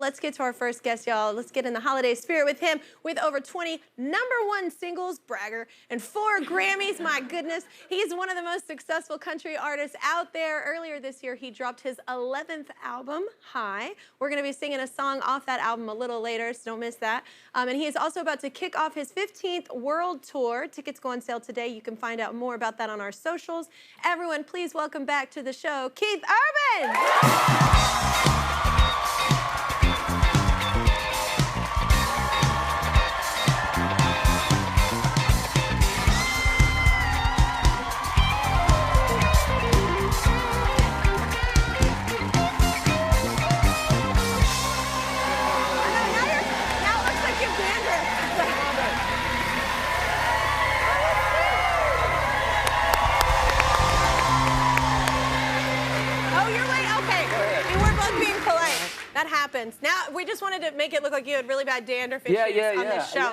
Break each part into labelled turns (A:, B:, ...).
A: Let's get to our first guest, y'all. Let's get in the holiday spirit with him. With over 20 #1 singles, bragger, and 4 Grammys, my goodness. He's one of the most successful country artists out there. Earlier this year, he dropped his 11th album, High. We're gonna be singing a song off that album a little later, so don't miss that. And he is also about to kick off his 15th world tour. Tickets go on sale today. You can find out more about that on our socials. Everyone, please welcome back to the show, Keith Urban! That happens. Now, we just wanted to make it look like you had really bad dandruff issues on this show.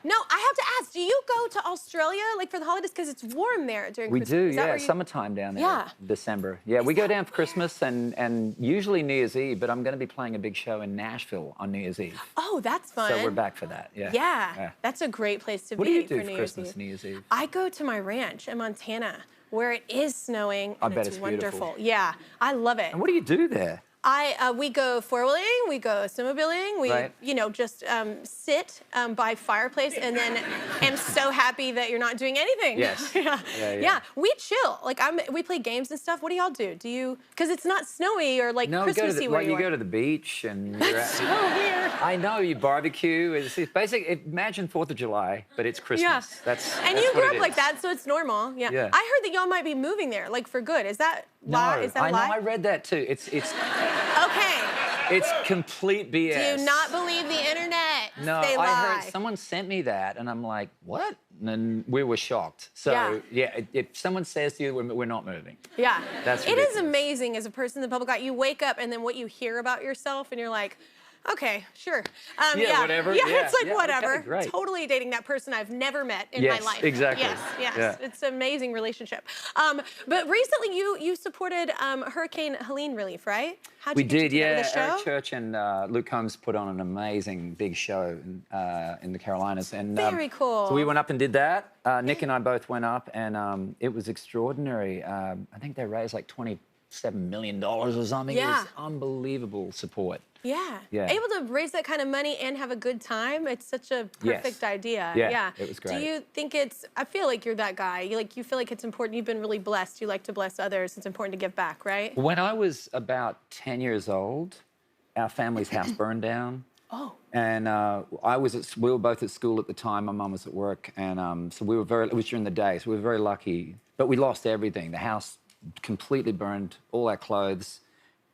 A: No, I have to ask, do you go to Australia, like, for the holidays? Because it's warm there during Christmas.
B: We do, yeah. Summertime down there, December. Yeah, we go down for Christmas and usually New Year's Eve, but I'm going to be playing a big show in Nashville on New Year's Eve.
A: Oh, that's fun.
B: So we're back for that, yeah.
A: Yeah, that's a great place to
B: be.
A: What do you
B: do for Christmas, New Year's Eve?
A: I go to my ranch in Montana, where it is snowing, and
B: it's
A: wonderful.
B: Beautiful.
A: Yeah, I love it.
B: And what do you do there?
A: We go four-wheeling, we go snowmobiling, we, you know, just sit by fireplace and then am so happy that you're not doing anything.
B: Yes.
A: Yeah, we chill. Like, we play games and stuff. What do y'all do? Do you, because it's not snowy or like Christmassy where you
B: go to the beach and
A: you're so weird.
B: I know, you barbecue. It's basically, imagine 4th of July, but it's Christmas.
A: Yeah. And you grew up like that, so it's normal. Yeah. I heard that y'all might be moving there, like, for good. Is that lie? Is that a lie?
B: I know, I read that too. It's
A: okay.
B: It's complete BS.
A: Do not believe the internet.
B: No,
A: they lie.
B: I heard someone sent me that, and I'm like, what? And then we were shocked. So yeah, if someone says to you, we're not moving.
A: Yeah,
B: that's
A: it is amazing as a person in the public eye. You wake up, and then what you hear about yourself, and you're like, okay, sure.
B: Whatever.
A: Yeah, it's like whatever.
B: Okay, great.
A: Totally dating that person I've never met in my life.
B: Exactly.
A: Yes.
B: Yeah.
A: It's an amazing relationship. But recently you supported Hurricane Helene relief, right? How'd you get to the show?
B: Eric Church and Luke Combs put on an amazing big show in the Carolinas. And,
A: very cool.
B: So we went up and did that. Nick and I both went up, and it was extraordinary. I think they raised like $27 million or something.
A: Yeah.
B: It was unbelievable support.
A: Yeah. Able to raise that kind of money and have a good time, it's such a perfect idea.
B: Yeah, it was great.
A: Do you think I feel like you're that guy. You feel like it's important. You've been really blessed. You like to bless others. It's important to give back, right?
B: When I was about 10 years old, our family's house burned down.
A: Oh.
B: And we were both at school at the time. My mum was at work. And so it was during the day, so we were very lucky. But we lost everything. The house completely burned, all our clothes.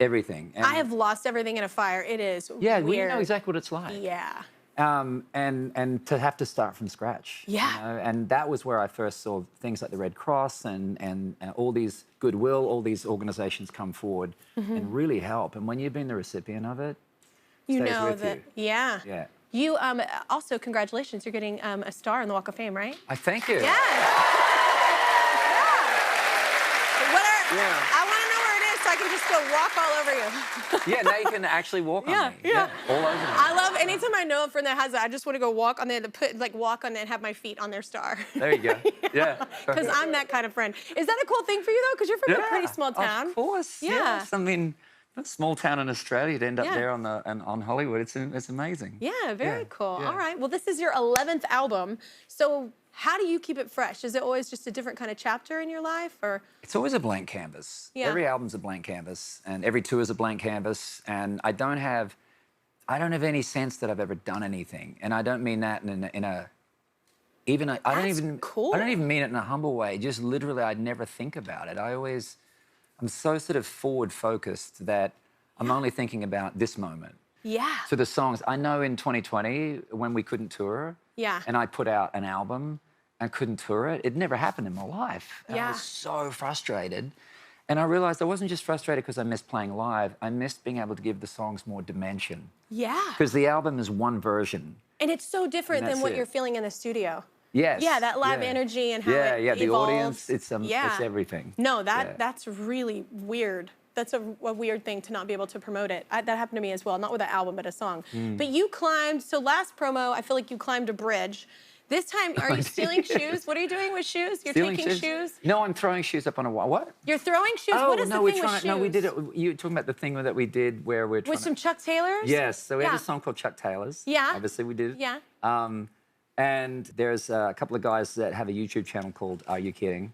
B: Everything. And
A: I have lost everything in a fire. It is
B: weird.
A: We
B: know exactly what it's like.
A: Yeah.
B: And to have to start from scratch.
A: Yeah.
B: You know? And that was where I first saw things like the Red Cross and all these goodwill, all these organizations come forward and really help. And when you've been the recipient of it,
A: you
B: stays
A: know
B: with
A: that.
B: you.
A: Yeah.
B: Yeah.
A: You also, congratulations, you're getting a star on the Walk of Fame, right?
B: I thank you.
A: Yeah. I want to know where it is so I can just go walk all over you.
B: Yeah, now you can actually walk on me. Yeah, all over me.
A: I love, anytime I know a friend that has it, I just want to go walk on there, walk on there and have my feet on their star.
B: There you go. Yeah.
A: Because I'm that kind of friend. Is that a cool thing for you, though? Because you're from a pretty small town.
B: Of course, yes. I mean, a small town in Australia to end up there on Hollywood, it's amazing.
A: Yeah, very cool. Yeah. All right, well, this is your 11th album. So how do you keep it fresh? Is it always just a different kind of chapter in your life, or?
B: It's always a blank canvas. Yeah. Every album's a blank canvas, and every tour is a blank canvas. And I don't have any sense that I've ever done anything, and I don't mean that I don't even mean it in a humble way. Just literally, I'd never think about it. I'm so sort of forward focused that I'm only thinking about this moment.
A: Yeah.
B: So the songs, I know in 2020 when we couldn't tour, and I put out an album and couldn't tour it, it never happened in my life. And I was so frustrated. And I realized I wasn't just frustrated because I missed playing live, I missed being able to give the songs more dimension.
A: Yeah.
B: Because the album is one version.
A: And it's so different than what you're feeling in the studio.
B: Yes.
A: Yeah, that live energy and how it
B: the
A: evolves.
B: audience, it's everything.
A: No, that's really weird. That's a weird thing to not be able to promote it. That happened to me as well, not with an album, but a song. But you climbed, so last promo, I feel like you climbed a bridge. This time, are you stealing shoes? What are you doing with shoes? You're
B: Stealing
A: taking shoes?
B: No, I'm throwing shoes up on a wall. What?
A: You're throwing shoes?
B: Oh,
A: What is
B: no,
A: the thing with shoes?
B: No, we did it. You're talking about the thing that we did where we're trying
A: with some Chuck Taylors?
B: Yes, so we have a song called Chuck Taylors.
A: Yeah.
B: Obviously, we did.
A: Yeah.
B: And there's a couple of guys that have a YouTube channel called Are You Kidding?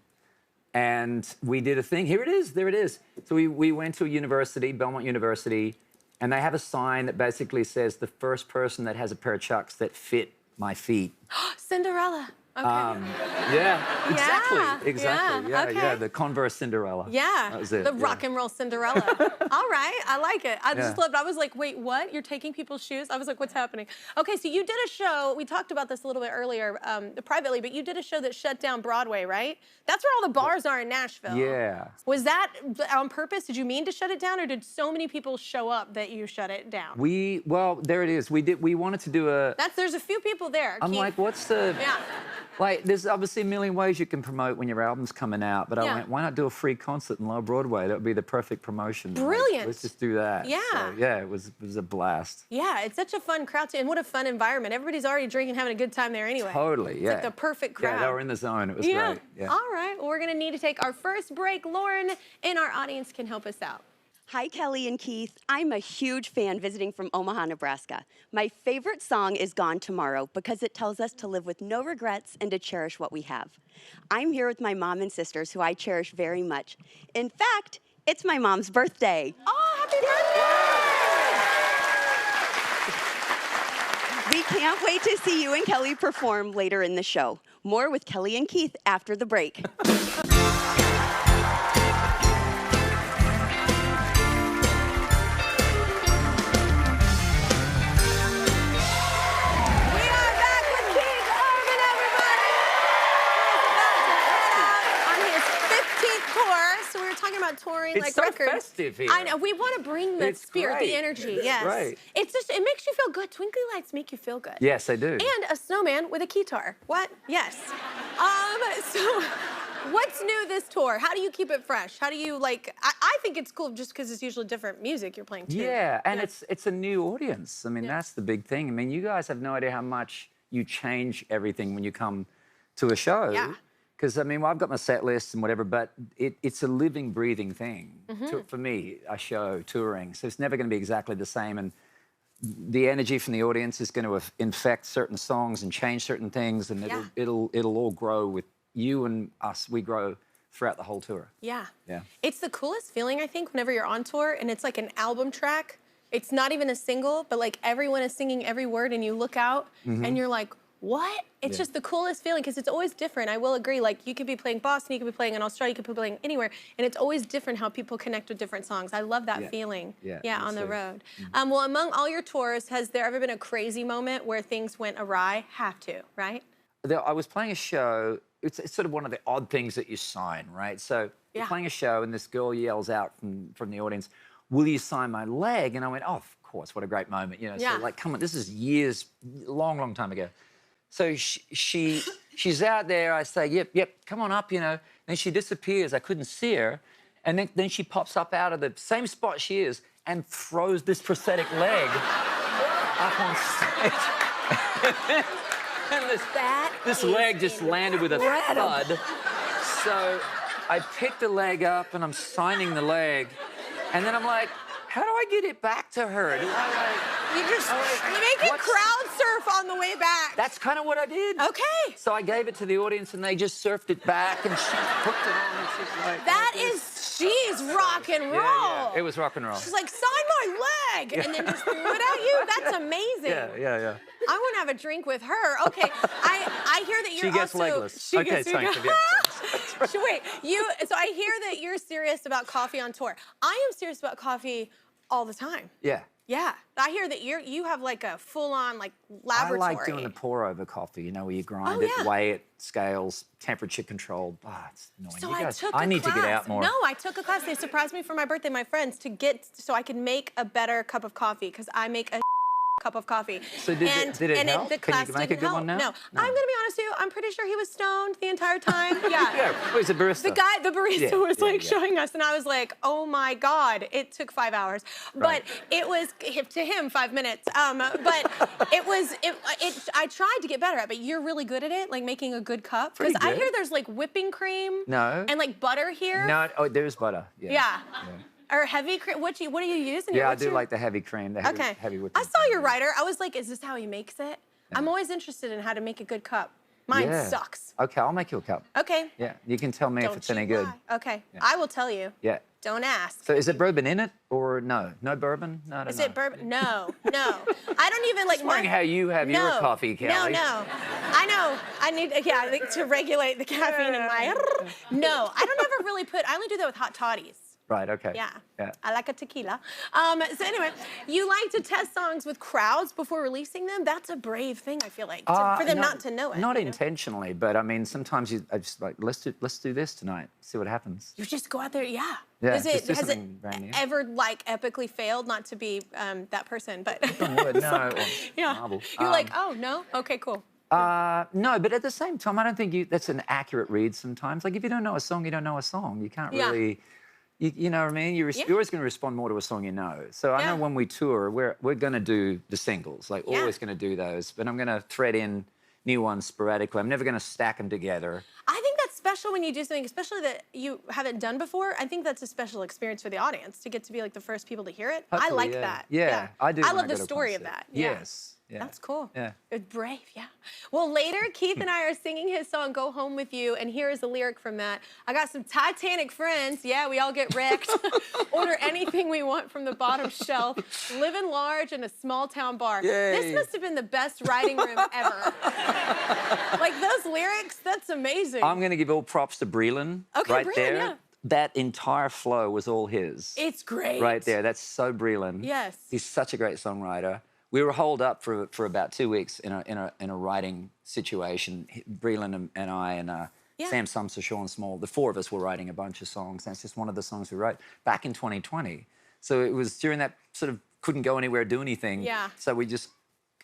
B: And we did a thing. Here it is. There it is. So we went to a university, Belmont University, and they have a sign that basically says the first person that has a pair of Chucks that fit my feet.
A: Cinderella. Okay.
B: Yeah, exactly.
A: Yeah, okay.
B: The Converse Cinderella.
A: Yeah,
B: that was it.
A: The rock and roll Cinderella. All right, I like it. I just loved it. I was like, wait, what? You're taking people's shoes? I was like, what's happening? Okay, so you did a show. We talked about this a little bit earlier privately, but you did a show that shut down Broadway, right? That's where all the bars are in Nashville.
B: Yeah.
A: Was that on purpose? Did you mean to shut it down, or did so many people show up that you shut it down?
B: Well, there it is. We wanted to do a...
A: There's a few people there.
B: I'm like, what's the...
A: Yeah.
B: Like, there's obviously a million ways you can promote when your album's coming out, but I went, why not do a free concert in Lower Broadway? That would be the perfect promotion.
A: Brilliant.
B: Like, let's just do that.
A: Yeah.
B: So, yeah, it was a blast.
A: Yeah, it's such a fun crowd, and what a fun environment. Everybody's already drinking, having a good time there anyway.
B: Totally, yeah.
A: It's like the perfect crowd.
B: Yeah, they were in the zone. It was great. Yeah.
A: All right, well, we're going to need to take our first break. Lauren in our audience can help us out.
C: Hi, Kelly and Keith. I'm a huge fan visiting from Omaha, Nebraska. My favorite song is Gone Tomorrow because it tells us to live with no regrets and to cherish what we have. I'm here with my mom and sisters, who I cherish very much. In fact, it's my mom's birthday.
A: Oh, happy birthday!
C: We can't wait to see you and Kelly perform later in the show. More with Kelly and Keith after the break.
A: Touring
B: it's
A: like
B: so
A: records.
B: Festive here.
A: I know. We want to bring the spirit, the energy. Yes.
B: Right.
A: It's just, it makes you feel good. Twinkly lights make you feel good.
B: Yes, they do.
A: And a snowman with a guitar. What? Yes. So what's new this tour? How do you keep it fresh? How do you like, I think it's cool just because it's usually different music you're playing too.
B: Yeah, and it's a new audience. I mean, that's the big thing. I mean, you guys have no idea how much you change everything when you come to a show.
A: Yeah.
B: Because, I mean, I've got my set list and whatever, but it's a living, breathing thing for me, a show, touring. So it's never going to be exactly the same. And the energy from the audience is going to infect certain songs and change certain things. And it'll all grow with you and us. We grow throughout the whole tour.
A: Yeah.
B: Yeah.
A: It's the coolest feeling, I think, whenever you're on tour and it's like an album track. It's not even a single, but like everyone is singing every word and you look out and you're like, what? It's just the coolest feeling because it's always different. I will agree. Like you could be playing Boston, you could be playing in Australia, you could be playing anywhere, and it's always different how people connect with different songs. I love that feeling. Yeah, on the road. Well, among all your tours, has there ever been a crazy moment where things went awry? Have to, right?
B: I was playing a show. It's sort of one of the odd things that you sign, right? So you're playing a show, and this girl yells out from the audience, "Will you sign my leg?" And I went, "Oh, of course! What a great moment!" You know. So like, come on, this is years, long time ago. So she's out there. I say, yep, come on up, you know. Then she disappears. I couldn't see her. And then she pops up out of the same spot she is and throws this prosthetic leg up on stage. And this leg just landed with a thud. So I picked the leg up and I'm signing the leg. And then I'm like, how do I get it back to her? Do I
A: You make it crowd surf on the way back.
B: That's kind of what I did.
A: Okay.
B: So I gave it to the audience and they just surfed it back and she hooked it on and she's like...
A: She's rock and roll.
B: Yeah. It was rock and roll.
A: She's like, sign my leg, and then just threw it at you. That's amazing.
B: Yeah.
A: I want to have a drink with her. Okay, I hear that you're
B: She gets
A: also...
B: legless. Okay, thanks.
A: Wait, so I hear that you're serious about coffee on tour. I am serious about coffee all the time.
B: Yeah.
A: Yeah, I hear that you have like a full-on like laboratory.
B: I like doing the pour-over coffee, you know, where you grind it, weigh it, scales, temperature controlled. It's annoying.
A: So
B: you guys,
A: I took
B: I need to get out more.
A: No, I took a class. They surprised me for my birthday, my friends, so I could make a better cup of coffee because I make a cup of coffee.
B: So did it help?
A: The
B: Can
A: class
B: you make a
A: didn't
B: good
A: help.
B: one now?
A: No. I'm gonna be honest with you. I'm pretty sure he was stoned the entire time. Yeah.
B: Yeah. Oh, he's a barista.
A: The barista was like showing us, and I was like, oh my God, it took 5 hours.
B: Right.
A: But it was, to him, 5 minutes. But I tried to get better at it, but you're really good at it, like making a good cup. Because I hear there's like whipping cream.
B: No.
A: And like butter here.
B: No, oh, there's butter. Yeah.
A: Yeah. Or heavy cream. What do you use in your?
B: Yeah, I do like the heavy cream, the heavy whipping.
A: I saw your writer. I was like, is this how he makes it? Yeah. I'm always interested in how to make a good cup. Mine sucks.
B: Okay, I'll make you a cup.
A: Okay.
B: Yeah, you can tell me if it's any good.
A: Okay, I will tell you.
B: Yeah.
A: Don't ask.
B: So is it bourbon in it or no? No bourbon? No, I don't know.
A: Is it bourbon? No, no. I don't even like.
B: I'm wondering how you have your coffee, Kelly.
A: No. I know. I need, I think to regulate the caffeine in my. No, I don't ever really put. I only do that with hot toddies.
B: Right, okay.
A: Yeah.
B: Yeah.
A: I like a tequila. So anyway, you like to test songs with crowds before releasing them? That's a brave thing, I feel like, for them not to know it.
B: Not intentionally, but I mean, sometimes I just like, let's do this tonight, see what happens.
A: You just go out there, yeah.
B: Yeah,
A: has it
B: brand new.
A: ever like epically failed? Not to be that person, but
B: no.
A: Yeah.
B: Marble.
A: You're like, oh no, okay, cool.
B: No, but at the same time, I don't think that's an accurate read sometimes. Like if you don't know a song, you don't know a song. You can't really. You know what I mean? You're always going to respond more to a song you know. So I know when we tour, we're going to do the singles, like always going to do those. But I'm going to thread in new ones sporadically. I'm never going to stack them together.
A: I think that's special when you do something, especially that you haven't done before. I think that's a special experience for the audience to get to be like the first people to hear it.
B: Hopefully,
A: I like that.
B: Yeah, I do.
A: I love the story of that.
B: Yes. Yeah.
A: That's cool.
B: Yeah.
A: It's brave, yeah. Well, later, Keith and I are singing his song, Go Home With You, and here is a lyric from that. I got some Titanic friends. Yeah, we all get wrecked. Order anything we want from the bottom shelf. Living large in a small town bar.
B: Yay.
A: This must have been the best writing room ever. Like those lyrics, that's amazing.
B: I'm going to give all props to Breland right there. Yeah. That entire flow was all his.
A: It's great.
B: Right there. That's so Breland.
A: Yes.
B: He's such a great songwriter. We were holed up for about 2 weeks in a writing situation. Breland and I and Sam Sumser, Sean Small, the four of us were writing a bunch of songs. That's just one of the songs we wrote back in 2020. So it was during that sort of couldn't go anywhere, do anything.
A: Yeah.
B: So we just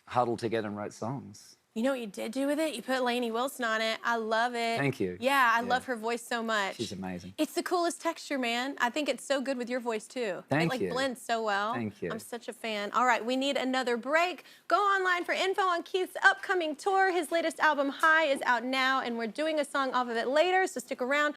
B: huddled together and wrote songs.
A: You know what you did do with it? You put Lainey Wilson on it. I love it.
B: Thank you.
A: Yeah, I love her voice so much.
B: She's amazing.
A: It's the coolest texture, man. I think it's so good with your voice, too.
B: Thank you.
A: It blends so well.
B: Thank you.
A: I'm such a fan. All right, we need another break. Go online for info on Keith's upcoming tour. His latest album, High, is out now, and we're doing a song off of it later, so stick around.